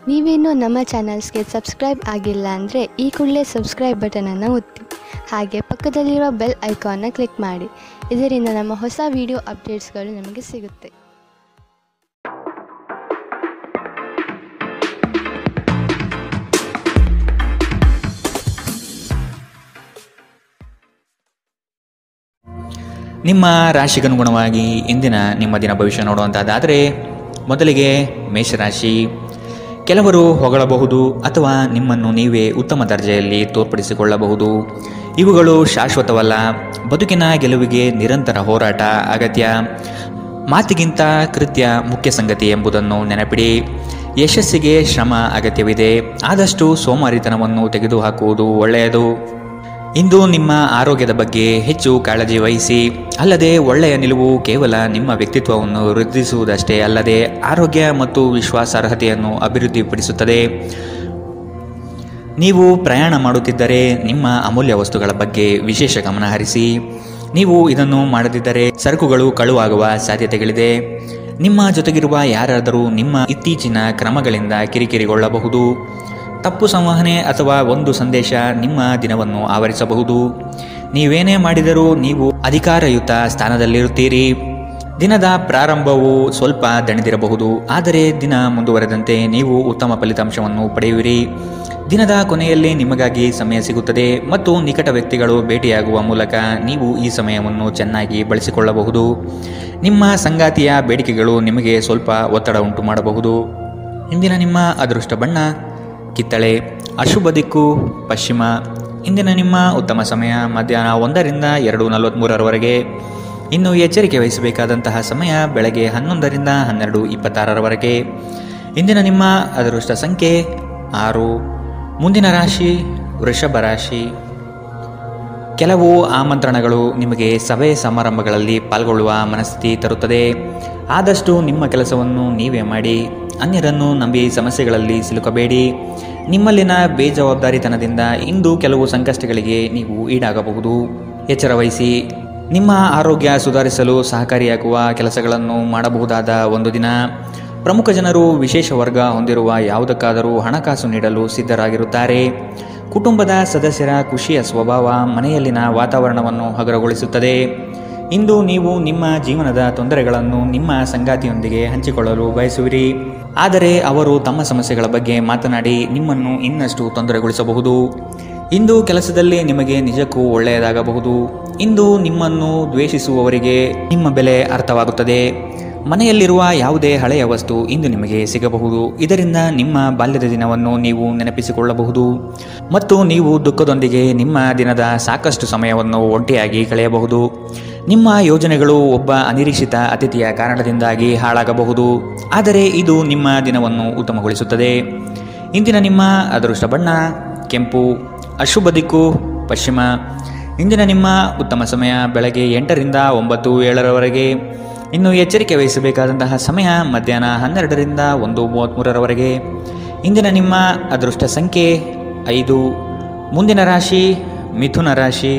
ನೀವೇನೂ ನಮ್ಮ ಚಾನಲ್ಸ್ಗೆ ಸಬ್ಸ್ಕ್ರೈಬ್ ಆಗಿಲ್ಲ ಅಂದರೆ ಈ ಕೂಡಲೇ ಸಬ್ಸ್ಕ್ರೈಬ್ ಬಟನನ್ನು ಒತ್ತಿ. ಹಾಗೆ ಪಕ್ಕದಲ್ಲಿರುವ ಬೆಲ್ ಐಕಾನ್ನ ಕ್ಲಿಕ್ ಮಾಡಿ. ಇದರಿಂದ ನಮ್ಮ ಹೊಸ ವಿಡಿಯೋ ಅಪ್ಡೇಟ್ಸ್ಗಳು ನಿಮಗೆ ಸಿಗುತ್ತೆ. ನಿಮ್ಮ ರಾಶಿಗನುಗುಣವಾಗಿ ಇಂದಿನ ನಿಮ್ಮ ದಿನ ಭವಿಷ್ಯ ನೋಡುವಂಥದ್ದಾದರೆ ಮೊದಲಿಗೆ ಮೇಷರಾಶಿ. ಕೆಲವರು ಹೊಗಳಬಹುದು ಅಥವಾ ನಿಮ್ಮನ್ನು ನೀವೇ ಉತ್ತಮ ದರ್ಜೆಯಲ್ಲಿ ತೋರ್ಪಡಿಸಿಕೊಳ್ಳಬಹುದು. ಇವುಗಳು ಶಾಶ್ವತವಲ್ಲ. ಬದುಕಿನ ಗೆಲುವಿಗೆ ನಿರಂತರ ಹೋರಾಟ ಅಗತ್ಯ. ಮಾತಿಗಿಂತ ಕೃತ್ಯ ಮುಖ್ಯ ಸಂಗತಿ ಎಂಬುದನ್ನು ನೆನಪಿಡಿ. ಯಶಸ್ಸಿಗೆ ಶ್ರಮ ಅಗತ್ಯವಿದೆ. ಆದಷ್ಟು ಸೋಮಾರಿತನವನ್ನು ತೆಗೆದುಹಾಕುವುದು ಒಳ್ಳೆಯದು. ಇಂದು ನಿಮ್ಮ ಆರೋಗ್ಯದ ಬಗ್ಗೆ ಹೆಚ್ಚು ಕಾಳಜಿ ವಹಿಸಿ. ಅಲ್ಲದೆ ಒಳ್ಳೆಯ ನಿಲುವು ಕೇವಲ ನಿಮ್ಮ ವ್ಯಕ್ತಿತ್ವವನ್ನು ವೃದ್ಧಿಸುವುದಷ್ಟೇ ಅಲ್ಲದೆ ಆರೋಗ್ಯ ಮತ್ತು ವಿಶ್ವಾಸಾರ್ಹತೆಯನ್ನು ಅಭಿವೃದ್ಧಿಪಡಿಸುತ್ತದೆ. ನೀವು ಪ್ರಯಾಣ ಮಾಡುತ್ತಿದ್ದರೆ ನಿಮ್ಮ ಅಮೂಲ್ಯ ವಸ್ತುಗಳ ಬಗ್ಗೆ ವಿಶೇಷ ಗಮನ ಹರಿಸಿ. ನೀವು ಇದನ್ನು ಮಾಡದಿದ್ದರೆ ಸರಕುಗಳು ಕಳುವಾಗುವ ಸಾಧ್ಯತೆಗಳಿದೆ. ನಿಮ್ಮ ಜೊತೆಗಿರುವ ಯಾರಾದರೂ ನಿಮ್ಮ ಇತ್ತೀಚಿನ ಕ್ರಮಗಳಿಂದ ಕಿರಿಕಿರಿಗೊಳ್ಳಬಹುದು. ತಪ್ಪು ಸಂವಹನೆ ಅಥವಾ ಒಂದು ಸಂದೇಶ ನಿಮ್ಮ ದಿನವನ್ನು ಆವರಿಸಬಹುದು. ನೀವೇನೇ ಮಾಡಿದರೂ ನೀವು ಅಧಿಕಾರಯುತ ಸ್ಥಾನದಲ್ಲಿರುತ್ತೀರಿ. ದಿನದ ಪ್ರಾರಂಭವು ಸ್ವಲ್ಪ ದಣಿದಿರಬಹುದು, ಆದರೆ ದಿನ ಮುಂದುವರೆದಂತೆ ನೀವು ಉತ್ತಮ ಫಲಿತಾಂಶವನ್ನು ಪಡೆಯುವಿರಿ. ದಿನದ ಕೊನೆಯಲ್ಲಿ ನಿಮಗಾಗಿ ಸಮಯ ಸಿಗುತ್ತದೆ ಮತ್ತು ನಿಕಟ ವ್ಯಕ್ತಿಗಳು ಭೇಟಿಯಾಗುವ ಮೂಲಕ ನೀವು ಈ ಸಮಯವನ್ನು ಚೆನ್ನಾಗಿ ಬಳಸಿಕೊಳ್ಳಬಹುದು. ನಿಮ್ಮ ಸಂಗಾತಿಯ ಬೇಡಿಕೆಗಳು ನಿಮಗೆ ಸ್ವಲ್ಪ ಒತ್ತಡ ಉಂಟು ಮಾಡಬಹುದು. ಇಂದಿನ ನಿಮ್ಮ ಅದೃಷ್ಟ ಬಣ್ಣ ಕಿತ್ತಳೆ. ಅಶುಭ ದಿಕ್ಕು ಪಶ್ಚಿಮ. ಇಂದಿನ ನಿಮ್ಮ ಉತ್ತಮ ಸಮಯ ಮಧ್ಯಾಹ್ನ 1ರಿಂದ 2:43 ಇನ್ನು ಎಚ್ಚರಿಕೆ ವಹಿಸಬೇಕಾದಂತಹ ಸಮಯ ಬೆಳಗ್ಗೆ 11ರಿಂದ 12:26 ಇಂದಿನ ನಿಮ್ಮ ಅದೃಷ್ಟ ಸಂಖ್ಯೆ 6. ಮುಂದಿನ ರಾಶಿ ವೃಷಭ ರಾಶಿ. ಕೆಲವು ಆಮಂತ್ರಣಗಳು ನಿಮಗೆ ಸಭೆ ಸಮಾರಂಭಗಳಲ್ಲಿ ಪಾಲ್ಗೊಳ್ಳುವ ಮನಸ್ಥಿತಿ ತರುತ್ತದೆ. ಆದಷ್ಟು ನಿಮ್ಮ ಕೆಲಸವನ್ನು ನೀವೇ ಮಾಡಿ. ಅನ್ಯರನ್ನು ನಂಬಿ ಸಮಸ್ಯೆಗಳಲ್ಲಿ ಸಿಲುಕಬೇಡಿ. ನಿಮ್ಮಲ್ಲಿನ ಬೇಜವಾಬ್ದಾರಿತನದಿಂದ ಇಂದು ಕೆಲವು ಸಂಕಷ್ಟಗಳಿಗೆ ನೀವು ಈಡಾಗಬಹುದು. ಎಚ್ಚರ ವಹಿಸಿ. ನಿಮ್ಮ ಆರೋಗ್ಯ ಸುಧಾರಿಸಲು ಸಹಕಾರಿಯಾಗುವ ಕೆಲಸಗಳನ್ನು ಮಾಡಬಹುದಾದ ಒಂದು ದಿನ. ಪ್ರಮುಖ ಜನರು ವಿಶೇಷ ವರ್ಗ ಹೊಂದಿರುವ ಯಾವುದಕ್ಕಾದರೂ ಹಣಕಾಸು ನೀಡಲು ಸಿದ್ಧರಾಗಿರುತ್ತಾರೆ. ಕುಟುಂಬದ ಸದಸ್ಯರ ಖುಷಿಯ ಸ್ವಭಾವ ಮನೆಯಲ್ಲಿನ ವಾತಾವರಣವನ್ನು ಹಗುರಗೊಳಿಸುತ್ತದೆ. ಇಂದು ನೀವು ನಿಮ್ಮ ಜೀವನದ ತೊಂದರೆಗಳನ್ನು ನಿಮ್ಮ ಸಂಗಾತಿಯೊಂದಿಗೆ ಹಂಚಿಕೊಳ್ಳಲು ಬಯಸುವಿರಿ. ಆದರೆ ಅವರು ತಮ್ಮ ಸಮಸ್ಯೆಗಳ ಬಗ್ಗೆ ಮಾತನಾಡಿ ನಿಮ್ಮನ್ನು ಇನ್ನಷ್ಟು ತೊಂದರೆಗೊಳಿಸಬಹುದು. ಇಂದು ಕೆಲಸದಲ್ಲಿ ನಿಮಗೆ ನಿಜಕ್ಕೂ ಒಳ್ಳೆಯದಾಗಬಹುದು. ಇಂದು ನಿಮ್ಮನ್ನು ದ್ವೇಷಿಸುವವರಿಗೆ ನಿಮ್ಮ ಬೆಲೆ ಅರ್ಥವಾಗುತ್ತದೆ. ಮನೆಯಲ್ಲಿರುವ ಯಾವುದೇ ಹಳೆಯ ವಸ್ತು ಇಂದು ನಿಮಗೆ ಸಿಗಬಹುದು. ಇದರಿಂದ ನಿಮ್ಮ ಬಾಲ್ಯದ ದಿನವನ್ನು ನೀವು ನೆನಪಿಸಿಕೊಳ್ಳಬಹುದು ಮತ್ತು ನೀವು ದುಃಖದೊಂದಿಗೆ ನಿಮ್ಮ ದಿನದ ಸಾಕಷ್ಟು ಸಮಯವನ್ನು ಒಂಟಿಯಾಗಿ ಕಳೆಯಬಹುದು. ನಿಮ್ಮ ಯೋಜನೆಗಳು ಒಬ್ಬ ಅನಿರೀಕ್ಷಿತ ಅತಿಥಿಯ ಕಾರಣದಿಂದಾಗಿ ಹಾಳಾಗಬಹುದು, ಆದರೆ ಇದು ನಿಮ್ಮ ದಿನವನ್ನು ಉತ್ತಮಗೊಳಿಸುತ್ತದೆ. ಇಂದಿನ ನಿಮ್ಮ ಅದೃಷ್ಟ ಬಣ್ಣ ಕೆಂಪು. ಅಶುಭ ದಿಕ್ಕು ಪಶ್ಚಿಮ. ಇಂದಿನ ನಿಮ್ಮ ಉತ್ತಮ ಸಮಯ ಬೆಳಗ್ಗೆ 8ರಿಂದ 9:07 ಇನ್ನು ಎಚ್ಚರಿಕೆ ವಹಿಸಬೇಕಾದಂತಹ ಸಮಯ ಮಧ್ಯಾಹ್ನ 12ರಿಂದ 1:33 ಇಂದಿನ ನಿಮ್ಮ ಅದೃಷ್ಟ ಸಂಖ್ಯೆ 5. ಮುಂದಿನ ರಾಶಿ ಮಿಥುನ ರಾಶಿ.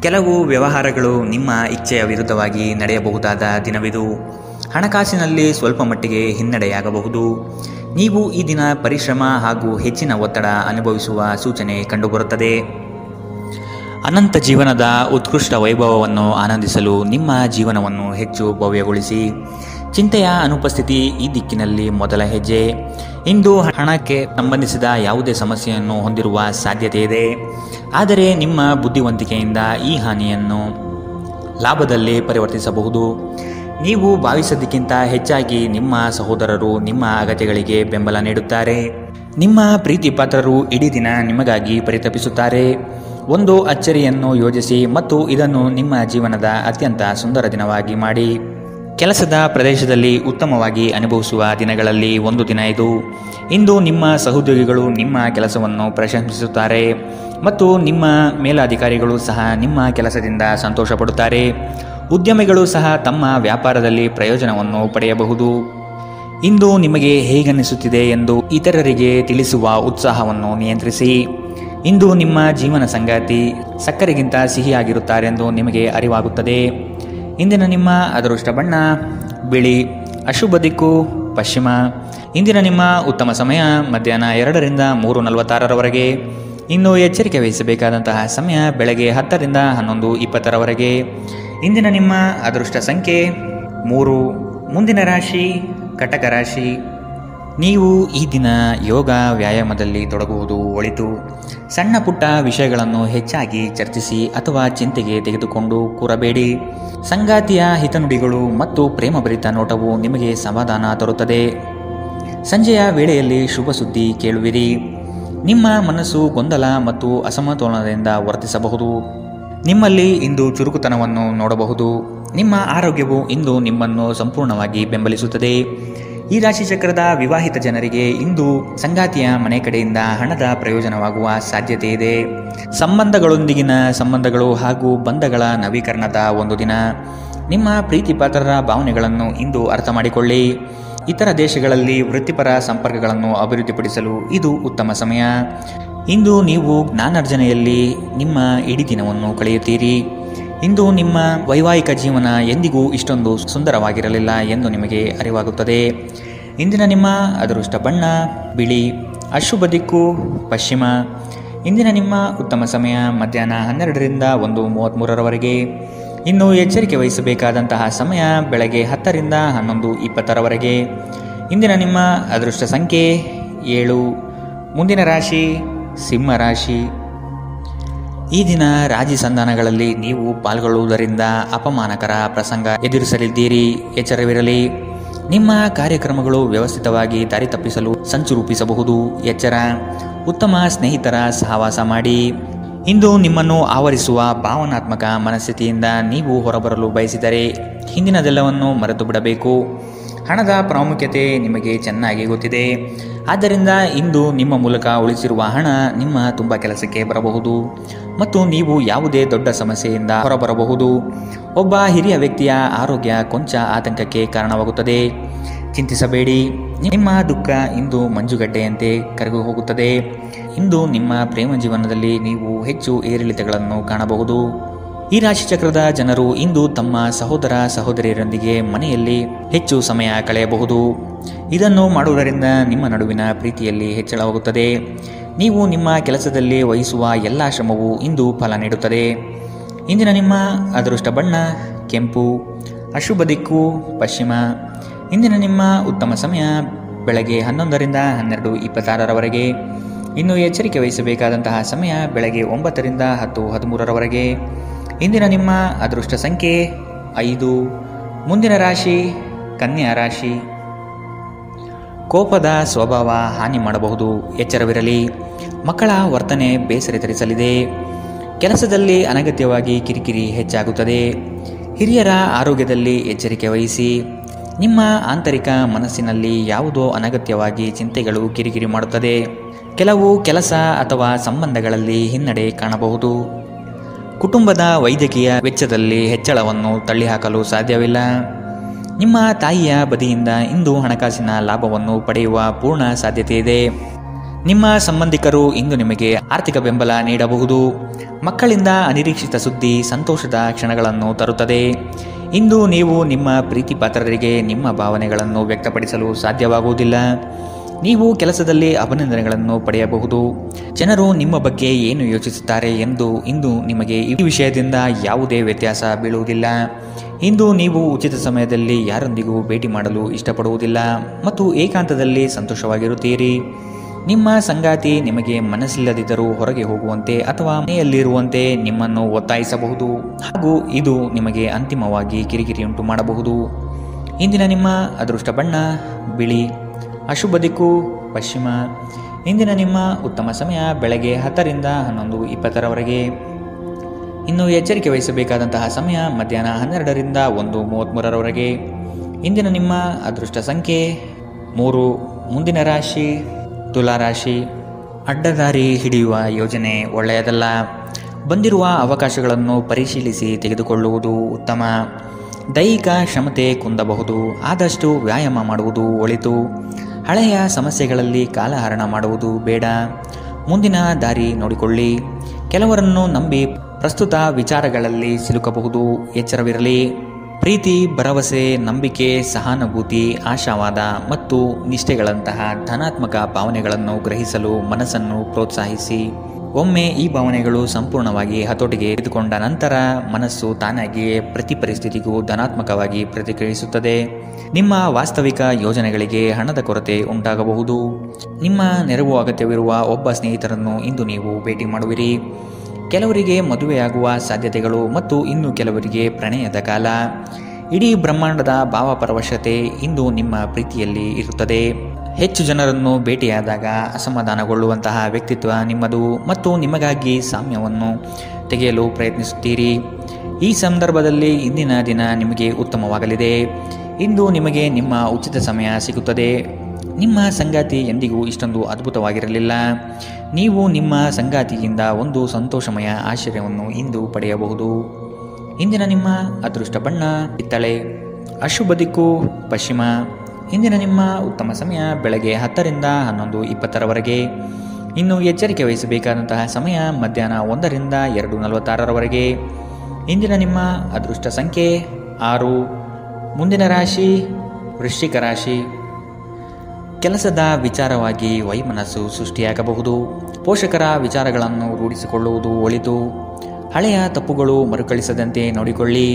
ಕೆಲವು ವ್ಯವಹಾರಗಳು ನಿಮ್ಮ ಇಚ್ಛೆಯ ವಿರುದ್ಧವಾಗಿ ನಡೆಯಬಹುದಾದ ದಿನವಿದು. ಹಣಕಾಸಿನಲ್ಲಿ ಸ್ವಲ್ಪ ಮಟ್ಟಿಗೆ ಹಿನ್ನಡೆಯಾಗಬಹುದು. ನೀವು ಈ ದಿನ ಪರಿಶ್ರಮ ಹಾಗೂ ಹೆಚ್ಚಿನ ಒತ್ತಡ ಅನುಭವಿಸುವ ಸೂಚನೆ ಕಂಡುಬರುತ್ತದೆ. ಅನಂತ ಜೀವನದ ಉತ್ಕೃಷ್ಟ ವೈಭವವನ್ನು ಆನಂದಿಸಲು ನಿಮ್ಮ ಜೀವನವನ್ನು ಹೆಚ್ಚು ಭವ್ಯಗೊಳಿಸಿ. ಚಿಂತೆಯ ಅನುಪಸ್ಥಿತಿ ಈ ದಿಕ್ಕಿನಲ್ಲಿ ಮೊದಲ ಹೆಜ್ಜೆ. ಇಂದು ಹಣಕ್ಕೆ ಸಂಬಂಧಿಸಿದ ಯಾವುದೇ ಸಮಸ್ಯೆಯನ್ನು ಹೊಂದಿರುವ ಸಾಧ್ಯತೆ ಇದೆ, ಆದರೆ ನಿಮ್ಮ ಬುದ್ಧಿವಂತಿಕೆಯಿಂದ ಈ ಹಾನಿಯನ್ನು ಲಾಭದಲ್ಲಿ ಪರಿವರ್ತಿಸಬಹುದು. ನೀವು ಭಾವಿಸಿದ್ದಕ್ಕಿಂತ ಹೆಚ್ಚಾಗಿ ನಿಮ್ಮ ಸಹೋದರರು ನಿಮ್ಮ ಅಗತ್ಯಗಳಿಗೆ ಬೆಂಬಲ ನೀಡುತ್ತಾರೆ. ನಿಮ್ಮ ಪ್ರೀತಿ ಪಾತ್ರರು ಇಡೀ ದಿನ ನಿಮಗಾಗಿ ಪರಿತಪಿಸುತ್ತಾರೆ. ಒಂದು ಅಚ್ಚರಿಯನ್ನು ಯೋಜಿಸಿ ಮತ್ತು ಇದನ್ನು ನಿಮ್ಮ ಜೀವನದ ಅತ್ಯಂತ ಸುಂದರ ದಿನವಾಗಿ ಮಾಡಿ. ಕೆಲಸದ ಪ್ರದೇಶದಲ್ಲಿ ಉತ್ತಮವಾಗಿ ಅನುಭವಿಸುವ ದಿನಗಳಲ್ಲಿ ಒಂದು ದಿನ ಇದು. ಇಂದು ನಿಮ್ಮ ಸಹೋದ್ಯೋಗಿಗಳು ನಿಮ್ಮ ಕೆಲಸವನ್ನು ಪ್ರಶಂಸಿಸುತ್ತಾರೆ ಮತ್ತು ನಿಮ್ಮ ಮೇಲಾಧಿಕಾರಿಗಳು ಸಹ ನಿಮ್ಮ ಕೆಲಸದಿಂದ ಸಂತೋಷ ಪಡುತ್ತಾರೆ. ಉದ್ಯಮಿಗಳು ಸಹ ತಮ್ಮ ವ್ಯಾಪಾರದಲ್ಲಿ ಪ್ರಯೋಜನವನ್ನು ಪಡೆಯಬಹುದು. ಇಂದು ನಿಮಗೆ ಹೇಗನ್ನಿಸುತ್ತಿದೆ ಎಂದು ಇತರರಿಗೆ ತಿಳಿಸುವ ಉತ್ಸಾಹವನ್ನು ನಿಯಂತ್ರಿಸಿ. ಇಂದು ನಿಮ್ಮ ಜೀವನ ಸಂಗಾತಿ ಸಕ್ಕರೆಗಿಂತ ಸಿಹಿಯಾಗಿರುತ್ತಾರೆಂದು ನಿಮಗೆ ಅರಿವಾಗುತ್ತದೆ. ಇಂದಿನ ನಿಮ್ಮ ಅದೃಷ್ಟ ಬಣ್ಣ ಬಿಳಿ. ಅಶುಭ ದಿಕ್ಕು ಪಶ್ಚಿಮ. ಇಂದಿನ ನಿಮ್ಮ ಉತ್ತಮ ಸಮಯ ಮಧ್ಯಾಹ್ನ 2ರಿಂದ 3:46ರವರೆಗೆ. ಇನ್ನು ಎಚ್ಚರಿಕೆ ವಹಿಸಬೇಕಾದಂತಹ ಸಮಯ ಬೆಳಗ್ಗೆ 10ರಿಂದ 11:20ರವರೆಗೆ. ಇಂದಿನ ನಿಮ್ಮ ಅದೃಷ್ಟ ಸಂಖ್ಯೆ 3. ಮುಂದಿನ ರಾಶಿ ಕಟಕ ರಾಶಿ. ನೀವು ಈ ದಿನ ಯೋಗ ವ್ಯಾಯಾಮದಲ್ಲಿ ತೊಡಗುವುದು ಒಳಿತು. ಸಣ್ಣ ಪುಟ್ಟ ವಿಷಯಗಳನ್ನು ಹೆಚ್ಚಾಗಿ ಚರ್ಚಿಸಿ ಅಥವಾ ಚಿಂತೆಗೆ ತೆಗೆದುಕೊಂಡು ಕೂರಬೇಡಿ. ಸಂಗಾತಿಯ ಹಿತನುಡಿಗಳು ಮತ್ತು ಪ್ರೇಮಭರಿತ ನೋಟವು ನಿಮಗೆ ಸಮಾಧಾನ ತರುತ್ತದೆ. ಸಂಜೆಯ ವೇಳೆಯಲ್ಲಿ ಶುಭ ಸುದ್ದಿ ಕೇಳುವಿರಿ. ನಿಮ್ಮ ಮನಸ್ಸು ಗೊಂದಲ ಮತ್ತು ಅಸಮತೋಲನದಿಂದ ವರ್ತಿಸಬಹುದು. ನಿಮ್ಮಲ್ಲಿ ಇಂದು ಚುರುಕುತನವನ್ನು ನೋಡಬಹುದು. ನಿಮ್ಮ ಆರೋಗ್ಯವು ಇಂದು ನಿಮ್ಮನ್ನು ಸಂಪೂರ್ಣವಾಗಿ ಬೆಂಬಲಿಸುತ್ತದೆ. ಈ ರಾಶಿಚಕ್ರದ ವಿವಾಹಿತ ಜನರಿಗೆ ಇಂದು ಸಂಗಾತಿಯ ಮನೆ ಕಡೆಯಿಂದ ಹಣದ ಪ್ರಯೋಜನವಾಗುವ ಸಾಧ್ಯತೆ ಇದೆ. ಸಂಬಂಧಗಳೊಂದಿಗಿನ ಸಂಬಂಧಗಳು ಹಾಗೂ ಬಂಧಗಳ ನವೀಕರಣದ ಒಂದು ದಿನ. ನಿಮ್ಮ ಪ್ರೀತಿಪಾತ್ರರ ಭಾವನೆಗಳನ್ನು ಇಂದು ಅರ್ಥ ಮಾಡಿಕೊಳ್ಳಿ. ಇತರ ದೇಶಗಳಲ್ಲಿ ವೃತ್ತಿಪರ ಸಂಪರ್ಕಗಳನ್ನು ಅಭಿವೃದ್ಧಿಪಡಿಸಲು ಇದು ಉತ್ತಮ ಸಮಯ. ಇಂದು ನೀವು ಜ್ಞಾನಾರ್ಜನೆಯಲ್ಲಿ ನಿಮ್ಮ ಇಡೀ ದಿನವನ್ನು ಕಳೆಯುತ್ತೀರಿ. ಇಂದು ನಿಮ್ಮ ವೈವಾಹಿಕ ಜೀವನ ಎಂದಿಗೂ ಇಷ್ಟೊಂದು ಸುಂದರವಾಗಿರಲಿಲ್ಲ ಎಂದು ನಿಮಗೆ ಅರಿವಾಗುತ್ತದೆ. ಇಂದಿನ ನಿಮ್ಮ ಅದೃಷ್ಟ ಬಣ್ಣ ಬಿಳಿ. ಅಶುಭ ದಿಕ್ಕು ಪಶ್ಚಿಮ. ಇಂದಿನ ನಿಮ್ಮ ಉತ್ತಮ ಸಮಯ ಮಧ್ಯಾಹ್ನ 12ರಿಂದ 1:33ರವರೆಗೆ. ಇನ್ನು ಎಚ್ಚರಿಕೆ ವಹಿಸಬೇಕಾದಂತಹ ಸಮಯ ಬೆಳಗ್ಗೆ 10ರಿಂದ 11:20ರವರೆಗೆ. ಇಂದಿನ ನಿಮ್ಮ ಅದೃಷ್ಟ ಸಂಖ್ಯೆ 7. ಮುಂದಿನ ರಾಶಿ ಸಿಂಹ ರಾಶಿ. ಈ ದಿನ ರಾಜಿ ಸಂಧಾನಗಳಲ್ಲಿ ನೀವು ಪಾಲ್ಗೊಳ್ಳುವುದರಿಂದ ಅಪಮಾನಕರ ಪ್ರಸಂಗ ಎದುರಿಸಲಿದ್ದೀರಿ. ಎಚ್ಚರವಿರಲಿ. ನಿಮ್ಮ ಕಾರ್ಯಕ್ರಮಗಳು ವ್ಯವಸ್ಥಿತವಾಗಿ ದಾರಿ ತಪ್ಪಿಸಲು ಸಂಚು ರೂಪಿಸಬಹುದು. ಎಚ್ಚರ. ಉತ್ತಮ ಸ್ನೇಹಿತರ ಸಹವಾಸ ಮಾಡಿ. ಇಂದು ನಿಮ್ಮನ್ನು ಆವರಿಸುವ ಭಾವನಾತ್ಮಕ ಮನಸ್ಥಿತಿಯಿಂದ ನೀವು ಹೊರಬರಲು ಬಯಸಿದರೆ ಹಿಂದಿನದೆಲ್ಲವನ್ನು ಮರೆತು ಬಿಡಬೇಕು. ಹಣದ ಪ್ರಾಮುಖ್ಯತೆ ನಿಮಗೆ ಚೆನ್ನಾಗಿ ಗೊತ್ತಿದೆ. ಆದ್ದರಿಂದ ಇಂದು ನಿಮ್ಮ ಮೂಲಕ ಉಳಿಸಿರುವ ಹಣ ನಿಮ್ಮ ತುಂಬ ಕೆಲಸಕ್ಕೆ ಬರಬಹುದು ಮತ್ತು ನೀವು ಯಾವುದೇ ದೊಡ್ಡ ಸಮಸ್ಯೆಯಿಂದ ಹೊರಬರಬಹುದು. ಒಬ್ಬ ಹಿರಿಯ ವ್ಯಕ್ತಿಯ ಆರೋಗ್ಯ ಕೊಂಚ ಆತಂಕಕ್ಕೆ ಕಾರಣವಾಗುತ್ತದೆ. ಚಿಂತಿಸಬೇಡಿ. ನಿಮ್ಮ ದುಃಖ ಇಂದು ಮಂಜುಗಡ್ಡೆಯಂತೆ ಕರಗಿ ಹೋಗುತ್ತದೆ. ಇಂದು ನಿಮ್ಮ ಪ್ರೇಮ ಜೀವನದಲ್ಲಿ ನೀವು ಹೆಚ್ಚು ಏರಿಳಿತಗಳನ್ನು ಕಾಣಬಹುದು. ಈ ರಾಶಿಚಕ್ರದ ಜನರು ಇಂದು ತಮ್ಮ ಸಹೋದರ ಸಹೋದರಿಯರೊಂದಿಗೆ ಮನೆಯಲ್ಲಿ ಹೆಚ್ಚು ಸಮಯ ಕಳೆಯಬಹುದು. ಇದನ್ನು ಮಾಡುವುದರಿಂದ ನಿಮ್ಮ ನಡುವಿನ ಪ್ರೀತಿಯಲ್ಲಿ ಹೆಚ್ಚಳವಾಗುತ್ತದೆ. ನೀವು ನಿಮ್ಮ ಕೆಲಸದಲ್ಲಿ ವಹಿಸುವ ಎಲ್ಲ ಶ್ರಮವು ಇಂದು ಫಲ ನೀಡುತ್ತದೆ. ಇಂದಿನ ನಿಮ್ಮ ಅದೃಷ್ಟ ಬಣ್ಣ ಕೆಂಪು. ಅಶುಭ ದಿಕ್ಕು ಪಶ್ಚಿಮ. ಇಂದಿನ ನಿಮ್ಮ ಉತ್ತಮ ಸಮಯ ಬೆಳಗ್ಗೆ 11ರಿಂದ 12:26ರವರೆಗೆ. ಇನ್ನು ಎಚ್ಚರಿಕೆ ವಹಿಸಬೇಕಾದಂತಹ ಸಮಯ ಬೆಳಗ್ಗೆ 9ರಿಂದ 10:13ರವರೆಗೆ. ಇಂದಿನ ನಿಮ್ಮ ಅದೃಷ್ಟ ಸಂಖ್ಯೆ 5. ಮುಂದಿನ ರಾಶಿ ಕನ್ಯಾ ರಾಶಿ. ಕೋಪದ ಸ್ವಭಾವ ಹಾನಿ ಮಾಡಬಹುದು. ಎಚ್ಚರವಿರಲಿ. ಮಕ್ಕಳ ವರ್ತನೆ ಬೇಸರ ತರಿಸಲಿದೆ. ಕೆಲಸದಲ್ಲಿ ಅನಗತ್ಯವಾಗಿ ಕಿರಿಕಿರಿ ಹೆಚ್ಚಾಗುತ್ತದೆ. ಹಿರಿಯರ ಆರೋಗ್ಯದಲ್ಲಿ ಎಚ್ಚರಿಕೆ ವಹಿಸಿ. ನಿಮ್ಮ ಆಂತರಿಕ ಮನಸ್ಸಿನಲ್ಲಿ ಯಾವುದೋ ಅನಗತ್ಯವಾಗಿ ಚಿಂತೆಗಳು ಕಿರಿಕಿರಿ ಮಾಡುತ್ತದೆ. ಕೆಲವು ಕೆಲಸ ಅಥವಾ ಸಂಬಂಧಗಳಲ್ಲಿ ಹಿನ್ನಡೆ ಕಾಣಬಹುದು. ಕುಟುಂಬದ ವೈದ್ಯಕೀಯ ವೆಚ್ಚದಲ್ಲಿ ಹೆಚ್ಚಳವನ್ನು ತಳ್ಳಿಹಾಕಲು ಸಾಧ್ಯವಿಲ್ಲ. ನಿಮ್ಮ ತಾಯಿಯ ಬದಿಯಿಂದ ಇಂದು ಹಣಕಾಸಿನ ಲಾಭವನ್ನು ಪಡೆಯುವ ಪೂರ್ಣ ಸಾಧ್ಯತೆ ಇದೆ. ನಿಮ್ಮ ಸಂಬಂಧಿಕರು ಇಂದು ನಿಮಗೆ ಆರ್ಥಿಕ ಬೆಂಬಲ ನೀಡಬಹುದು. ಮಕ್ಕಳಿಂದ ಅನಿರೀಕ್ಷಿತ ಸುದ್ದಿ ಸಂತೋಷದ ಕ್ಷಣಗಳನ್ನು ತರುತ್ತದೆ. ಇಂದು ನೀವು ನಿಮ್ಮ ಪ್ರೀತಿಪಾತ್ರರಿಗೆ ನಿಮ್ಮ ಭಾವನೆಗಳನ್ನು ವ್ಯಕ್ತಪಡಿಸಲು ಸಾಧ್ಯವಾಗುವುದಿಲ್ಲ. ನೀವು ಕೆಲಸದಲ್ಲಿ ಅಭಿನಂದನೆಗಳನ್ನು ಪಡೆಯಬಹುದು. ಜನರು ನಿಮ್ಮ ಬಗ್ಗೆ ಏನು ಯೋಚಿಸುತ್ತಾರೆ ಎಂದು ಇಂದು ನಿಮಗೆ ಈ ವಿಷಯದಿಂದ ಯಾವುದೇ ವ್ಯತ್ಯಾಸ ಬೀಳುವುದಿಲ್ಲ. ಇಂದು ನೀವು ಉಚಿತ ಸಮಯದಲ್ಲಿ ಯಾರೊಂದಿಗೂ ಭೇಟಿ ಮಾಡಲು ಇಷ್ಟಪಡುವುದಿಲ್ಲ ಮತ್ತು ಏಕಾಂತದಲ್ಲಿ ಸಂತೋಷವಾಗಿರುತ್ತೀರಿ. ನಿಮ್ಮ ಸಂಗಾತಿ ನಿಮಗೆ ಮನಸ್ಸಿಲ್ಲದಿದ್ದರೂ ಹೊರಗೆ ಹೋಗುವಂತೆ ಅಥವಾ ಮನೆಯಲ್ಲಿರುವಂತೆ ನಿಮ್ಮನ್ನು ಒತ್ತಾಯಿಸಬಹುದು ಹಾಗೂ ಇದು ನಿಮಗೆ ಅಂತಿಮವಾಗಿ ಕಿರಿಕಿರಿಯುಂಟು ಮಾಡಬಹುದು. ಇಂದಿನ ನಿಮ್ಮ ಅದೃಷ್ಟ ಬಣ್ಣ ಬಿಳಿ. ಅಶುಭ ದಿಕ್ಕು ಪಶ್ಚಿಮ. ಇಂದಿನ ನಿಮ್ಮ ಉತ್ತಮ ಸಮಯ ಬೆಳಗ್ಗೆ 10ರಿಂದ 11:20ರವರೆಗೆ. ಇನ್ನು ಎಚ್ಚರಿಕೆ ವಹಿಸಬೇಕಾದಂತಹ ಸಮಯ ಮಧ್ಯಾಹ್ನ 12ರಿಂದ 1:33ರವರೆಗೆ. ಇಂದಿನ ನಿಮ್ಮ ಅದೃಷ್ಟ ಸಂಖ್ಯೆ 3. ಮುಂದಿನ ರಾಶಿ ತುಲಾರಾಶಿ. ಅಡ್ಡದಾರಿ ಹಿಡಿಯುವ ಯೋಜನೆ ಒಳ್ಳೆಯದಲ್ಲ. ಬಂದಿರುವ ಅವಕಾಶಗಳನ್ನು ಪರಿಶೀಲಿಸಿ ತೆಗೆದುಕೊಳ್ಳುವುದು ಉತ್ತಮ. ದೈಹಿಕ ಕ್ಷಮತೆ ಕುಂದಬಹುದು. ಆದಷ್ಟು ವ್ಯಾಯಾಮ ಮಾಡುವುದು ಒಳಿತು. ಹಳೆಯ ಸಮಸ್ಯೆಗಳಲ್ಲಿ ಕಾಲಹರಣ ಮಾಡುವುದು ಬೇಡ. ಮುಂದಿನ ದಾರಿ ನೋಡಿಕೊಳ್ಳಿ. ಕೆಲವರನ್ನು ನಂಬಿ ಪ್ರಸ್ತುತ ವಿಚಾರಗಳಲ್ಲಿ ಸಿಲುಕಬಹುದು. ಎಚ್ಚರವಿರಲಿ. ಪ್ರೀತಿ, ಭರವಸೆ, ನಂಬಿಕೆ, ಸಹಾನುಭೂತಿ, ಆಶಾವಾದ ಮತ್ತು ನಿಷ್ಠೆಗಳಂತಹ ಧನಾತ್ಮಕ ಭಾವನೆಗಳನ್ನು ಗ್ರಹಿಸಲು ಮನಸ್ಸನ್ನು ಪ್ರೋತ್ಸಾಹಿಸಿ. ಒಮ್ಮೆ ಈ ಭಾವನೆಗಳು ಸಂಪೂರ್ಣವಾಗಿ ಹತೋಟಿಗೆ ತೆಗೆದುಕೊಂಡ ನಂತರ ಮನಸ್ಸು ತಾನಾಗಿಯೇ ಪ್ರತಿ ಪರಿಸ್ಥಿತಿಗೂ ಧನಾತ್ಮಕವಾಗಿ ಪ್ರತಿಕ್ರಿಯಿಸುತ್ತದೆ. ನಿಮ್ಮ ವಾಸ್ತವಿಕ ಯೋಜನೆಗಳಿಗೆ ಹಣದ ಕೊರತೆ ಉಂಟಾಗಬಹುದು. ನಿಮ್ಮ ನೆರವು ಅಗತ್ಯವಿರುವ ಒಬ್ಬ ಸ್ನೇಹಿತರನ್ನು ಇಂದು ನೀವು ಭೇಟಿ ಮಾಡುವಿರಿ. ಕೆಲವರಿಗೆ ಮದುವೆಯಾಗುವ ಸಾಧ್ಯತೆಗಳು ಮತ್ತು ಇನ್ನು ಕೆಲವರಿಗೆ ಪ್ರಣಯದ ಕಾಲ. ಇಡೀ ಬ್ರಹ್ಮಾಂಡದ ಭಾವಪರವಶತೆ ಇಂದು ನಿಮ್ಮ ಪ್ರೀತಿಯಲ್ಲಿ ಇರುತ್ತದೆ. ಹೆಚ್ಚು ಜನರನ್ನು ಭೇಟಿಯಾದಾಗ ಅಸಮಾಧಾನಗೊಳ್ಳುವಂತಹ ವ್ಯಕ್ತಿತ್ವ ನಿಮ್ಮದು ಮತ್ತು ನಿಮಗಾಗಿ ಸಾಮ್ಯವನ್ನು ತೆಗೆಯಲು ಪ್ರಯತ್ನಿಸುತ್ತೀರಿ. ಈ ಸಂದರ್ಭದಲ್ಲಿ ಇಂದಿನ ದಿನ ನಿಮಗೆ ಉತ್ತಮವಾಗಲಿದೆ. ಇಂದು ನಿಮಗೆ ನಿಮ್ಮ ಉಚಿತ ಸಮಯ ಸಿಗುತ್ತದೆ. ನಿಮ್ಮ ಸಂಗಾತಿ ಎಂದಿಗೂ ಇಷ್ಟೊಂದು ಅದ್ಭುತವಾಗಿರಲಿಲ್ಲ. ನೀವು ನಿಮ್ಮ ಸಂಗಾತಿಯಿಂದ ಒಂದು ಸಂತೋಷಮಯ ಆಶ್ಚರ್ಯವನ್ನು ಇಂದು ಪಡೆಯಬಹುದು. ಇಂದಿನ ನಿಮ್ಮ ಅದೃಷ್ಟ ಬಣ್ಣ ಕಿತ್ತಳೆ. ಅಶುಭ ದಿಕ್ಕು ಪಶ್ಚಿಮ. ಇಂದಿನ ನಿಮ್ಮ ಉತ್ತಮ ಸಮಯ ಬೆಳಗ್ಗೆ 10ರಿಂದ 11:20ರವರೆಗೆ. ಇನ್ನು ಎಚ್ಚರಿಕೆ ವಹಿಸಬೇಕಾದಂತಹ ಸಮಯ ಮಧ್ಯಾಹ್ನ 1ರಿಂದ 2:46ರವರೆಗೆ. ಇಂದಿನ ನಿಮ್ಮ ಅದೃಷ್ಟ ಸಂಖ್ಯೆ 6. ಮುಂದಿನ ರಾಶಿ ವೃಶ್ಚಿಕ ರಾಶಿ. ಕೆಲಸದ ವಿಚಾರವಾಗಿ ವೈಮನಸ್ಸು ಸೃಷ್ಟಿಯಾಗಬಹುದು. ಪೋಷಕರ ವಿಚಾರಗಳನ್ನು ರೂಢಿಸಿಕೊಳ್ಳುವುದು ಒಳಿತು. ಹಳೆಯ ತಪ್ಪುಗಳು ಮರುಕಳಿಸದಂತೆ ನೋಡಿಕೊಳ್ಳಿ.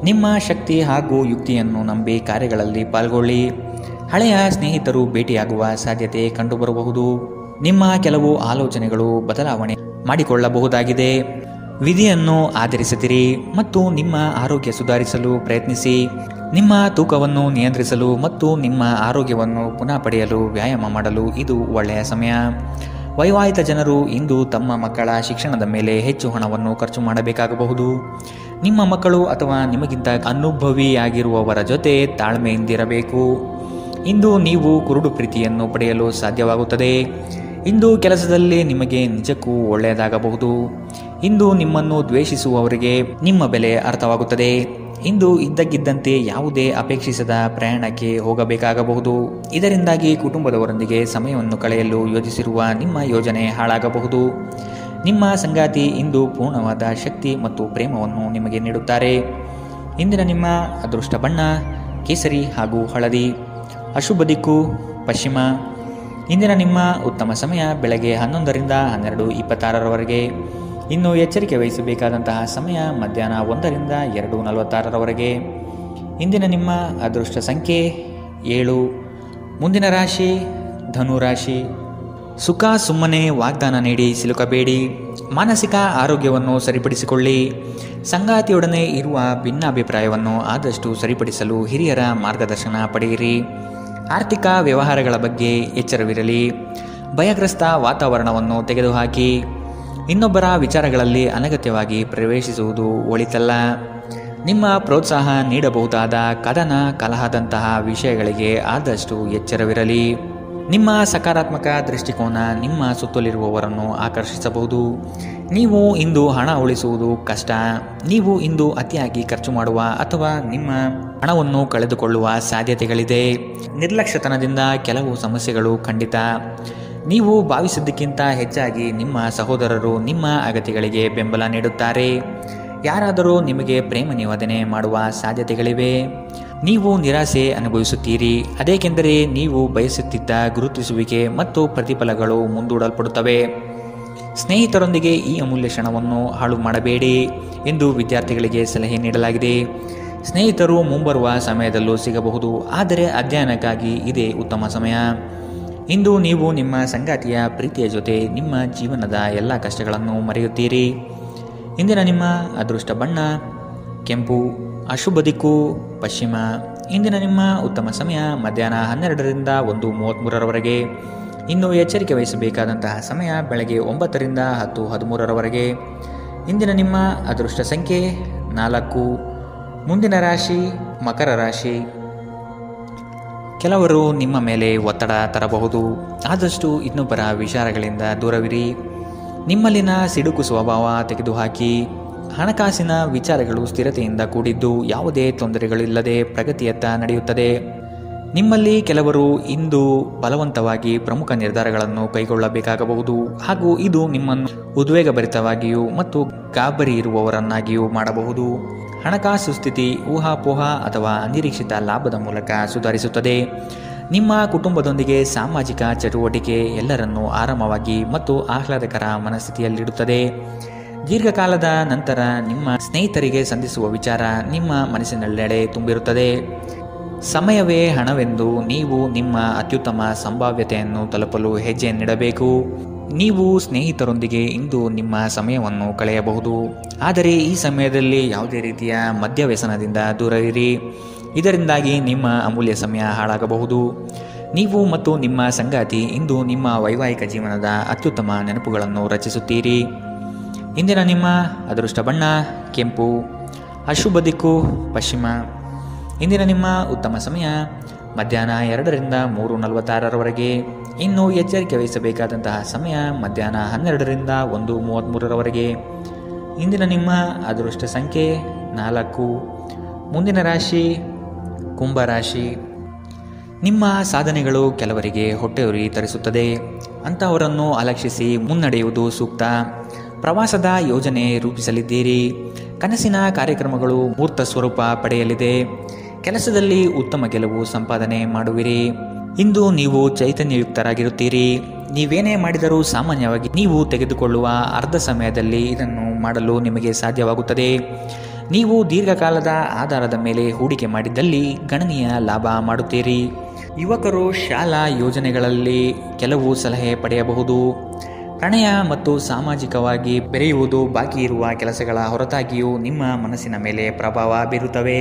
ನಿಮ್ಮ ಶಕ್ತಿ ಹಾಗೂ ಯುಕ್ತಿಯನ್ನು ನಂಬಿ ಕಾರ್ಯಗಳಲ್ಲಿ ಪಾಲ್ಗೊಳ್ಳಿ. ಹಳೆಯ ಸ್ನೇಹಿತರು ಭೇಟಿಯಾಗುವ ಸಾಧ್ಯತೆ ಕಂಡುಬರಬಹುದು. ನಿಮ್ಮ ಕೆಲವು ಆಲೋಚನೆಗಳು ಬದಲಾವಣೆ ಮಾಡಿಕೊಳ್ಳಬಹುದಾಗಿದೆ. ವಿಧಿಯನ್ನು ಆಧರಿಸಿದಿರಿ ಮತ್ತು ನಿಮ್ಮ ಆರೋಗ್ಯ ಸುಧಾರಿಸಲು ಪ್ರಯತ್ನಿಸಿ. ನಿಮ್ಮ ತೂಕವನ್ನು ನಿಯಂತ್ರಿಸಲು ಮತ್ತು ನಿಮ್ಮ ಆರೋಗ್ಯವನ್ನು ಪುನಃ ಪಡೆಯಲು ವ್ಯಾಯಾಮ ಮಾಡಲು ಇದು ಒಳ್ಳೆಯ ಸಮಯ. ವೈವಾಹಿಕ ಜನರು ಇಂದು ತಮ್ಮ ಮಕ್ಕಳ ಶಿಕ್ಷಣದ ಮೇಲೆ ಹೆಚ್ಚು ಹಣವನ್ನು ಖರ್ಚು ಮಾಡಬೇಕಾಗಬಹುದು. ನಿಮ್ಮ ಮಕ್ಕಳು ಅಥವಾ ನಿಮಗಿಂತ ಅನುಭವಿಯಾಗಿರುವವರ ಜೊತೆ ತಾಳ್ಮೆಯಿಂದಿರಬೇಕು. ಇಂದು ನೀವು ಕುರುಡು ಪ್ರೀತಿಯನ್ನು ಪಡೆಯಲು ಸಾಧ್ಯವಾಗುತ್ತದೆ. ಇಂದು ಕೆಲಸದಲ್ಲಿ ನಿಮಗೆ ನಿಜಕ್ಕೂ ಒಳ್ಳೆಯದಾಗಬಹುದು. ಇಂದು ನಿಮ್ಮನ್ನು ದ್ವೇಷಿಸುವವರಿಗೆ ನಿಮ್ಮ ಬೆಲೆ ಅರ್ಥವಾಗುತ್ತದೆ. ಇಂದು ಇದ್ದಕ್ಕಿದ್ದಂತೆ ಯಾವುದೇ ಅಪೇಕ್ಷಿಸದ ಪ್ರಯಾಣಕ್ಕೆ ಹೋಗಬೇಕಾಗಬಹುದು. ಇದರಿಂದಾಗಿ ಕುಟುಂಬದವರೊಂದಿಗೆ ಸಮಯವನ್ನು ಕಳೆಯಲು ಯೋಜಿಸಿರುವ ನಿಮ್ಮ ಯೋಜನೆ ಹಾಳಾಗಬಹುದು. ನಿಮ್ಮ ಸಂಗಾತಿ ಇಂದು ಪೂರ್ಣವಾದ ಶಕ್ತಿ ಮತ್ತು ಪ್ರೇಮವನ್ನು ನಿಮಗೆ ನೀಡುತ್ತಾರೆ. ಇಂದಿನ ನಿಮ್ಮ ಅದೃಷ್ಟ ಬಣ್ಣ ಕೇಸರಿ ಹಾಗೂ ಹಳದಿ. ಅಶುಭ ದಿಕ್ಕು ಪಶ್ಚಿಮ. ಇಂದಿನ ನಿಮ್ಮ ಉತ್ತಮ ಸಮಯ ಬೆಳಗ್ಗೆ 11ರಿಂದ 12:26ರವರೆಗೆ. ಇನ್ನು ಎಚ್ಚರಿಕೆ ವಹಿಸಬೇಕಾದಂತಹ ಸಮಯ ಮಧ್ಯಾಹ್ನ 1ರಿಂದ 2:46ರವರೆಗೆ. ಇಂದಿನ ನಿಮ್ಮ ಅದೃಷ್ಟ ಸಂಖ್ಯೆ 7. ಮುಂದಿನ ರಾಶಿ ಧನು ರಾಶಿ. ಸುಖ ಸುಮ್ಮನೆ ವಾಗ್ದಾನ ನೀಡಿ ಸಿಲುಕಬೇಡಿ. ಮಾನಸಿಕ ಆರೋಗ್ಯವನ್ನು ಸರಿಪಡಿಸಿಕೊಳ್ಳಿ. ಸಂಗಾತಿಯೊಡನೆ ಇರುವ ಭಿನ್ನಾಭಿಪ್ರಾಯವನ್ನು ಆದಷ್ಟು ಸರಿಪಡಿಸಲು ಹಿರಿಯರ ಮಾರ್ಗದರ್ಶನ ಪಡೆಯಿರಿ. ಆರ್ಥಿಕ ವ್ಯವಹಾರಗಳ ಬಗ್ಗೆ ಎಚ್ಚರವಿರಲಿ. ಭಯಗ್ರಸ್ತ ವಾತಾವರಣವನ್ನು ತೆಗೆದುಹಾಕಿ. ಇನ್ನೊಬ್ಬರ ವಿಚಾರಗಳಲ್ಲಿ ಅನಗತ್ಯವಾಗಿ ಪ್ರವೇಶಿಸುವುದು ಒಳಿತಲ್ಲ. ನಿಮ್ಮ ಪ್ರೋತ್ಸಾಹ ನೀಡಬಹುದಾದ ಕದನ ಕಲಹದಂತಹ ವಿಷಯಗಳಿಗೆ ಆದಷ್ಟು ಎಚ್ಚರವಿರಲಿ. ನಿಮ್ಮ ಸಕಾರಾತ್ಮಕ ದೃಷ್ಟಿಕೋನ ನಿಮ್ಮ ಸುತ್ತಲಿರುವವರನ್ನು ಆಕರ್ಷಿಸಬಹುದು. ನೀವು ಇಂದು ಹಣ ಉಳಿಸುವುದು ಕಷ್ಟ. ನೀವು ಇಂದು ಅತಿಯಾಗಿ ಖರ್ಚು ಮಾಡುವ ಅಥವಾ ನಿಮ್ಮ ಹಣವನ್ನು ಕಳೆದುಕೊಳ್ಳುವ ಸಾಧ್ಯತೆಗಳಿದೆ. ನಿರ್ಲಕ್ಷ್ಯತನದಿಂದ ಕೆಲವು ಸಮಸ್ಯೆಗಳು ಖಂಡಿತ. ನೀವು ಭಾವಿಸಿದ್ದಕ್ಕಿಂತ ಹೆಚ್ಚಾಗಿ ನಿಮ್ಮ ಸಹೋದರರು ನಿಮ್ಮ ಅಗತ್ಯಗಳಿಗೆ ಬೆಂಬಲ ನೀಡುತ್ತಾರೆ. ಯಾರಾದರೂ ನಿಮಗೆ ಪ್ರೇಮ ನಿವೇದನೆ ಮಾಡುವ ಸಾಧ್ಯತೆಗಳಿವೆ. ನೀವು ನಿರಾಸೆ ಅನುಭವಿಸುತ್ತೀರಿ. ಅದೇಕೆಂದರೆ ನೀವು ಬಯಸುತ್ತಿದ್ದ ಗುರುತಿಸುವಿಕೆ ಮತ್ತು ಪ್ರತಿಫಲಗಳು ಮುಂದೂಡಲ್ಪಡುತ್ತವೆ. ಸ್ನೇಹಿತರೊಂದಿಗೆ ಈ ಅಮೂಲ್ಯ ಕ್ಷಣವನ್ನು ಹಾಳು ಮಾಡಬೇಡಿ ಎಂದು ವಿದ್ಯಾರ್ಥಿಗಳಿಗೆ ಸಲಹೆ ನೀಡಲಾಗಿದೆ. ಸ್ನೇಹಿತರು ಮುಂಬರುವ ಸಮಯದಲ್ಲೂ ಸಿಗಬಹುದು, ಆದರೆ ಅಧ್ಯಯನಕ್ಕಾಗಿ ಇದೇ ಉತ್ತಮ ಸಮಯ. ಇಂದು ನೀವು ನಿಮ್ಮ ಸಂಗಾತಿಯ ಪ್ರೀತಿಯ ಜೊತೆ ನಿಮ್ಮ ಜೀವನದ ಎಲ್ಲ ಕಷ್ಟಗಳನ್ನು ಮರೆಯುತ್ತೀರಿ. ಇಂದಿನ ನಿಮ್ಮ ಅದೃಷ್ಟ ಬಣ್ಣ ಕೆಂಪು. ಅಶುಭ ದಿಕ್ಕು ಪಶ್ಚಿಮ. ಇಂದಿನ ನಿಮ್ಮ ಉತ್ತಮ ಸಮಯ ಮಧ್ಯಾಹ್ನ 12ರಿಂದ 1:33ರವರೆಗೆ. ಇನ್ನು ಎಚ್ಚರಿಕೆ ವಹಿಸಬೇಕಾದಂತಹ ಸಮಯ ಬೆಳಗ್ಗೆ 9ರಿಂದ 10:13ರವರೆಗೆ. ಇಂದಿನ ನಿಮ್ಮ ಅದೃಷ್ಟ ಸಂಖ್ಯೆ 4. ಮುಂದಿನ ರಾಶಿ ಮಕರ ರಾಶಿ. ಕೆಲವರು ನಿಮ್ಮ ಮೇಲೆ ಒತ್ತಡ ತರಬಹುದು. ಆದಷ್ಟು ಇನ್ನೊಬ್ಬರ ವಿಚಾರಗಳಿಂದ ದೂರವಿರಿ. ನಿಮ್ಮಲ್ಲಿನ ಸಿಡುಕು ಸ್ವಭಾವ ತೆಗೆದುಹಾಕಿ. ಹಣಕಾಸಿನ ವಿಚಾರಗಳು ಸ್ಥಿರತೆಯಿಂದ ಕೂಡಿದ್ದು ಯಾವುದೇ ತೊಂದರೆಗಳಿಲ್ಲದೆ ಪ್ರಗತಿಯತ್ತ ನಡೆಯುತ್ತದೆ. ನಿಮ್ಮಲ್ಲಿ ಕೆಲವರು ಇಂದು ಬಲವಂತವಾಗಿ ಪ್ರಮುಖ ನಿರ್ಧಾರಗಳನ್ನು ಕೈಗೊಳ್ಳಬೇಕಾಗಬಹುದು ಹಾಗೂ ಇದು ನಿಮ್ಮನ್ನು ಉದ್ವೇಗಭರಿತವಾಗಿಯೂ ಮತ್ತು ಗಾಬರಿ ಇರುವವರನ್ನಾಗಿಯೂ ಮಾಡಬಹುದು. ಹಣಕಾಸು ಸ್ಥಿತಿ ಊಹಾಪೋಹ ಅಥವಾ ಅನಿರೀಕ್ಷಿತ ಲಾಭದ ಮೂಲಕ ಸುಧಾರಿಸುತ್ತದೆ. ನಿಮ್ಮ ಕುಟುಂಬದೊಂದಿಗೆ ಸಾಮಾಜಿಕ ಚಟುವಟಿಕೆ ಎಲ್ಲರನ್ನೂ ಆರಾಮವಾಗಿ ಮತ್ತು ಆಹ್ಲಾದಕರ ಮನಸ್ಥಿತಿಯಲ್ಲಿಡುತ್ತದೆ. ದೀರ್ಘಕಾಲದ ನಂತರ ನಿಮ್ಮ ಸ್ನೇಹಿತರಿಗೆ ಸಂಧಿಸುವ ವಿಚಾರ ನಿಮ್ಮ ಮನಸ್ಸಿನೆಲ್ಲೆಡೆ ತುಂಬಿರುತ್ತದೆ. ಸಮಯವೇ ಹಣವೆಂದು ನೀವು ನಿಮ್ಮ ಅತ್ಯುತ್ತಮ ಸಂಭಾವ್ಯತೆಯನ್ನು ತಲುಪಲು ಹೆಜ್ಜೆಯನ್ನಿಡಬೇಕು. ನೀವು ಸ್ನೇಹಿತರೊಂದಿಗೆ ಇಂದು ನಿಮ್ಮ ಸಮಯವನ್ನು ಕಳೆಯಬಹುದು, ಆದರೆ ಈ ಸಮಯದಲ್ಲಿ ಯಾವುದೇ ರೀತಿಯ ಮದ್ಯವ್ಯಸನದಿಂದ ದೂರವಿರಿ. ಇದರಿಂದಾಗಿ ನಿಮ್ಮ ಅಮೂಲ್ಯ ಸಮಯ ಹಾಳಾಗಬಹುದು. ನೀವು ಮತ್ತು ನಿಮ್ಮ ಸಂಗಾತಿ ಇಂದು ನಿಮ್ಮ ವೈವಾಹಿಕ ಜೀವನದ ಅತ್ಯುತ್ತಮ ನೆನಪುಗಳನ್ನು ರಚಿಸುತ್ತೀರಿ. ಇಂದಿನ ನಿಮ್ಮ ಅದೃಷ್ಟ ಬಣ್ಣ ಕೆಂಪು, ಅಶುಭ ದಿಕ್ಕು ಪಶ್ಚಿಮ. ಇಂದಿನ ನಿಮ್ಮ ಉತ್ತಮ ಸಮಯ ಮಧ್ಯಾಹ್ನ 2ರಿಂದ 3:46ರವರೆಗೆ. ಇನ್ನು ಎಚ್ಚರಿಕೆ ವಹಿಸಬೇಕಾದಂತಹ ಸಮಯ ಮಧ್ಯಾಹ್ನ 12ರಿಂದ 1:33ರವರೆಗೆ. ಇಂದಿನ ನಿಮ್ಮ ಅದೃಷ್ಟ ಸಂಖ್ಯೆ 4. ಮುಂದಿನ ರಾಶಿ ಕುಂಭರಾಶಿ. ನಿಮ್ಮ ಸಾಧನೆಗಳು ಕೆಲವರಿಗೆ ಹೊಟ್ಟೆಯುರಿ ತರಿಸುತ್ತದೆ. ಅಂತಹವರನ್ನು ಅಲಕ್ಷಿಸಿ ಮುನ್ನಡೆಯುವುದು ಸೂಕ್ತ. ಪ್ರವಾಸದ ಯೋಜನೆ ರೂಪಿಸಲಿದ್ದೀರಿ. ಕನಸಿನ ಕಾರ್ಯಕ್ರಮಗಳು ಮೂರ್ತ ಸ್ವರೂಪ ಪಡೆಯಲಿದೆ. ಕೆಲಸದಲ್ಲಿ ಉತ್ತಮ ಗೆಲುವು ಸಂಪಾದನೆ ಮಾಡುವಿರಿ. ಇಂದು ನೀವು ಚೈತನ್ಯಯುಕ್ತರಾಗಿರುತ್ತೀರಿ. ನೀವೇನೇ ಮಾಡಿದರೂ ಸಾಮಾನ್ಯವಾಗಿ ನೀವು ತೆಗೆದುಕೊಳ್ಳುವ ಅರ್ಧ ಸಮಯದಲ್ಲಿ ಇದನ್ನು ಮಾಡಲು ನಿಮಗೆ ಸಾಧ್ಯವಾಗುತ್ತದೆ. ನೀವು ದೀರ್ಘಕಾಲದ ಆಧಾರದ ಮೇಲೆ ಹೂಡಿಕೆ ಮಾಡಿದ್ದಲ್ಲಿ ಗಣನೀಯ ಲಾಭ ಮಾಡುತ್ತೀರಿ. ಯುವಕರು ಶಾಲಾ ಯೋಜನೆಗಳಲ್ಲಿ ಕೆಲವು ಸಲಹೆ ಪಡೆಯಬಹುದು. ಪ್ರಣಯ ಮತ್ತು ಸಾಮಾಜಿಕವಾಗಿ ಬೆರೆಯುವುದು ಬಾಕಿ ಇರುವ ಕೆಲಸಗಳ ಹೊರತಾಗಿಯೂ ನಿಮ್ಮ ಮನಸ್ಸಿನ ಮೇಲೆ ಪ್ರಭಾವ ಬೀರುತ್ತವೆ.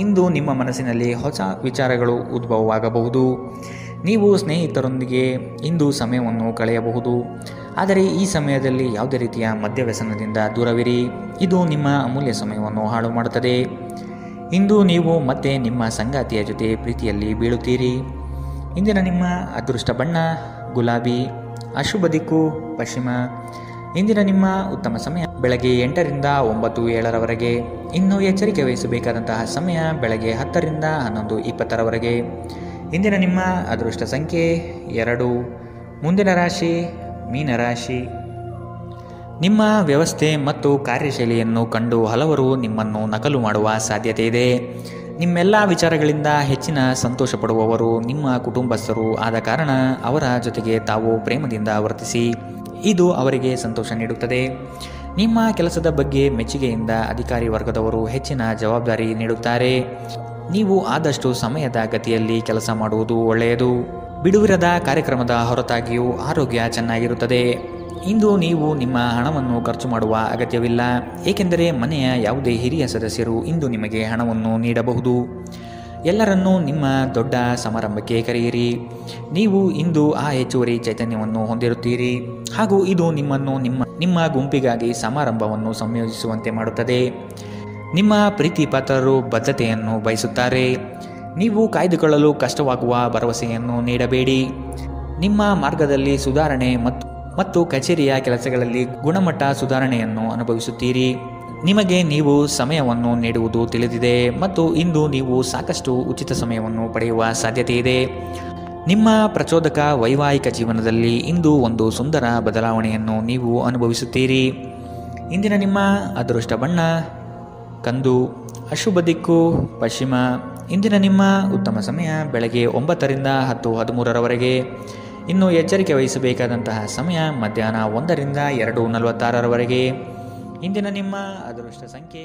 ಇಂದು ನಿಮ್ಮ ಮನಸ್ಸಿನಲ್ಲಿ ಹೊಸ ವಿಚಾರಗಳು ಉದ್ಭವವಾಗಬಹುದು. ನೀವು ಸ್ನೇಹಿತರೊಂದಿಗೆ ಇಂದು ಸಮಯವನ್ನು ಕಳೆಯಬಹುದು, ಆದರೆ ಈ ಸಮಯದಲ್ಲಿ ಯಾವುದೇ ರೀತಿಯ ಮದ್ಯವ್ಯಸನದಿಂದ ದೂರವಿರಿ. ಇದು ನಿಮ್ಮ ಅಮೂಲ್ಯ ಸಮಯವನ್ನು ಹಾಳು ಮಾಡುತ್ತದೆ. ಇಂದು ನೀವು ಮತ್ತೆ ನಿಮ್ಮ ಸಂಗಾತಿಯ ಜೊತೆ ಪ್ರೀತಿಯಲ್ಲಿ ಬೀಳುತ್ತೀರಿ. ಇಂದಿನ ನಿಮ್ಮ ಅದೃಷ್ಟ ಬಣ್ಣ ಗುಲಾಬಿ, ಅಶುಭ ದಿಕ್ಕು ಪಶ್ಚಿಮ. ಇಂದಿನ ನಿಮ್ಮ ಉತ್ತಮ ಸಮಯ ಬೆಳಗ್ಗೆ 8ರಿಂದ 9:07ರವರೆಗೆ. ಇನ್ನು ಎಚ್ಚರಿಕೆ ವಹಿಸಬೇಕಾದಂತಹ ಸಮಯ ಬೆಳಗ್ಗೆ 10ರಿಂದ 11:20ರವರೆಗೆ. ಇಂದಿನ ನಿಮ್ಮ ಅದೃಷ್ಟ ಸಂಖ್ಯೆ 2. ಮುಂದಿನ ರಾಶಿ ಮೀನರಾಶಿ. ನಿಮ್ಮ ವ್ಯವಸ್ಥೆ ಮತ್ತು ಕಾರ್ಯಶೈಲಿಯನ್ನು ಕಂಡು ಹಲವರು ನಿಮ್ಮನ್ನು ನಕಲು ಮಾಡುವ ಸಾಧ್ಯತೆ ಇದೆ. ನಿಮ್ಮೆಲ್ಲ ವಿಚಾರಗಳಿಂದ ಹೆಚ್ಚಿನ ಸಂತೋಷ ಪಡುವವರು ನಿಮ್ಮ ಕುಟುಂಬಸ್ಥರು ಆದ ಕಾರಣ ಅವರ ಜೊತೆಗೆ ತಾವು ಪ್ರೇಮದಿಂದ ವರ್ತಿಸಿ. ಇದು ಅವರಿಗೆ ಸಂತೋಷ ನೀಡುತ್ತದೆ. ನಿಮ್ಮ ಕೆಲಸದ ಬಗ್ಗೆ ಮೆಚ್ಚುಗೆಯಿಂದ ಅಧಿಕಾರಿ ವರ್ಗದವರು ಹೆಚ್ಚಿನ ಜವಾಬ್ದಾರಿ ನೀಡುತ್ತಾರೆ. ನೀವು ಆದಷ್ಟು ಸಮಯದ ಗತಿಯಲ್ಲಿ ಕೆಲಸ ಮಾಡುವುದು ಒಳ್ಳೆಯದು. ಬಿಡುವಿರದ ಕಾರ್ಯಕ್ರಮದ ಹೊರತಾಗಿಯೂ ಆರೋಗ್ಯ ಚೆನ್ನಾಗಿರುತ್ತದೆ. ಇಂದು ನೀವು ನಿಮ್ಮ ಹಣವನ್ನು ಖರ್ಚು ಮಾಡುವ ಅಗತ್ಯವಿಲ್ಲ, ಏಕೆಂದರೆ ಮನೆಯ ಯಾವುದೇ ಹಿರಿಯ ಸದಸ್ಯರು ಇಂದು ನಿಮಗೆ ಹಣವನ್ನು ನೀಡಬಹುದು. ಎಲ್ಲರನ್ನೂ ನಿಮ್ಮ ದೊಡ್ಡ ಸಮಾರಂಭಕ್ಕೆ ಕರೆಯಿರಿ. ನೀವು ಇಂದು ಆ ಹೆಚ್ಚುವರಿ ಚೈತನ್ಯವನ್ನು ಹೊಂದಿರುತ್ತೀರಿ ಹಾಗೂ ಇದು ನಿಮ್ಮನ್ನು ನಿಮ್ಮ ಗುಂಪಿಗಾಗಿ ಸಮಾರಂಭವನ್ನು ಸಂಯೋಜಿಸುವಂತೆ ಮಾಡುತ್ತದೆ. ನಿಮ್ಮ ಪ್ರೀತಿ ಪಾತ್ರರು ಬದ್ಧತೆಯನ್ನು ಬಯಸುತ್ತಾರೆ. ನೀವು ಕಾಯ್ದುಕೊಳ್ಳಲು ಕಷ್ಟವಾಗುವ ಭರವಸೆಯನ್ನು ನೀಡಬೇಡಿ. ನಿಮ್ಮ ಮಾರ್ಗದಲ್ಲಿ ಸುಧಾರಣೆ ಮತ್ತು ಕಚೇರಿಯ ಕೆಲಸಗಳಲ್ಲಿ ಗುಣಮಟ್ಟ ಸುಧಾರಣೆಯನ್ನು ಅನುಭವಿಸುತ್ತೀರಿ. ನಿಮಗೆ ನೀವು ಸಮಯವನ್ನು ನೀಡುವುದು ತಿಳಿದಿದೆ ಮತ್ತು ಇಂದು ನೀವು ಸಾಕಷ್ಟು ಉಚಿತ ಸಮಯವನ್ನು ಪಡೆಯುವ ಸಾಧ್ಯತೆ ಇದೆ. ನಿಮ್ಮ ಪ್ರಚೋದಕ ವೈವಾಹಿಕ ಜೀವನದಲ್ಲಿ ಇಂದು ಒಂದು ಸುಂದರ ಬದಲಾವಣೆಯನ್ನು ನೀವು ಅನುಭವಿಸುತ್ತೀರಿ. ಇಂದಿನ ನಿಮ್ಮ ಅದೃಷ್ಟ ಬಣ್ಣ ಕಂದು, ಅಶುಭ ದಿಕ್ಕು ಪಶ್ಚಿಮ. ಇಂದಿನ ನಿಮ್ಮ ಉತ್ತಮ ಸಮಯ ಬೆಳಗ್ಗೆ 9ರಿಂದ 10:13ರವರೆಗೆ. ಇನ್ನು ಎಚ್ಚರಿಕೆ ವಹಿಸಬೇಕಾದಂತಹ ಸಮಯ ಮಧ್ಯಾಹ್ನ 1ರಿಂದ 2:46ರವರೆಗೆ. ಇಂದಿನ ನಿಮ್ಮ ಅದೃಷ್ಟ ಸಂಖ್ಯೆ